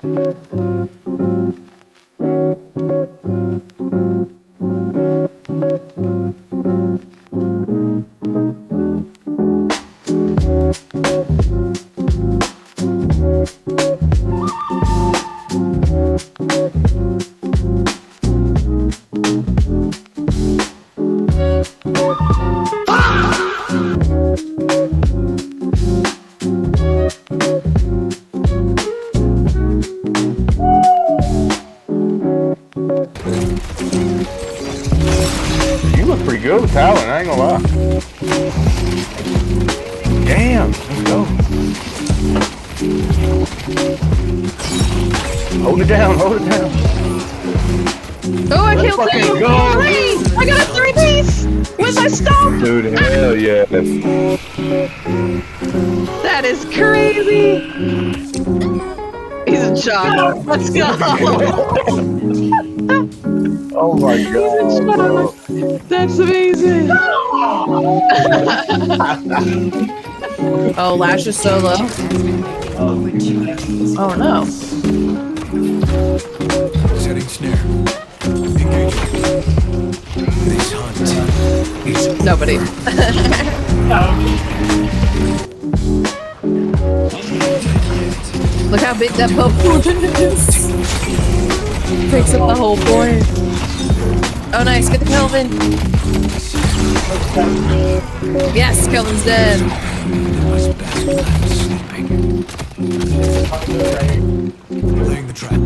You look pretty good with Talon, I ain't gonna lie. Damn, let's go. Hold it down, hold it down. Oh, I killed two! Go. Three! I got a 3-piece! With my stomp! Dude, hell yeah. That is crazy! He's in shock. Let's go! Oh my god, bro. That's amazing! Oh, Lash is so low. Oh no. Setting snare. Engage. This hunt is Nobody. Look how big that potion is. Takes up the whole point. Oh nice, get the Kelvin. Yes, Kelvin's dead. laying the trap.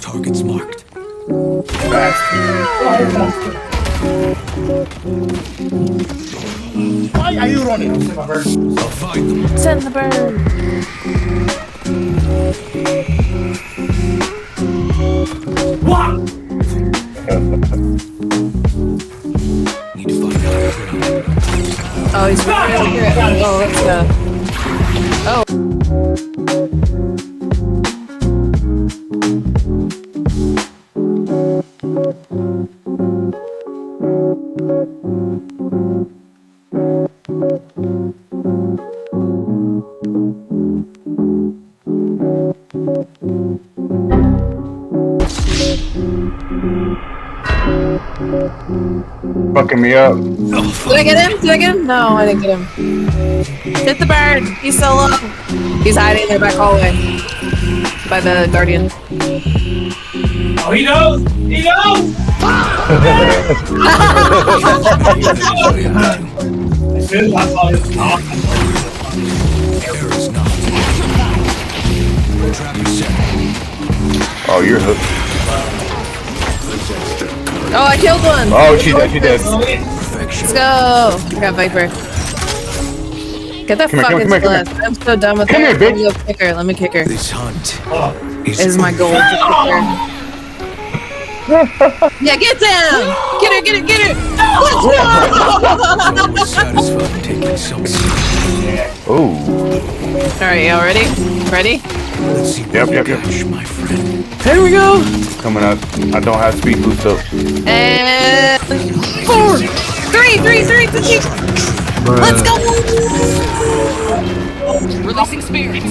Targets marked. Why are you running? I'll find them. Send the bird. What? Need to find out. Oh, he's really good. Oh, let's go. Oh. Fucking me up. Did I get him? Did I get him? No, I didn't get him. Hit the bird. He's so low. He's hiding in the back hallway. By the Guardian. Oh, he knows! He knows! As soon as I saw his talk, There is not. Trap is set. Oh, you're hooked. Oh, I killed one. Oh, she dead, she dead. Perfection. Let's go. I got Viper. Get that Come here, fucking come here, come here. split. I'm so done with Come her. here, bitch. Let me go kick her. Let me kick her. This hunt Is my goal to kick her. Yeah, get down! Get her, get her, get her! Let's go! satisfied taking something. Oh. Alright, y'all ready? Ready? Let's see Yep, what yep, you yep. catch, my friend. Here we go! Coming up. I don't have speed boost up. And 4, 3, 3, 3, 3. Let's go! Releasing spirits.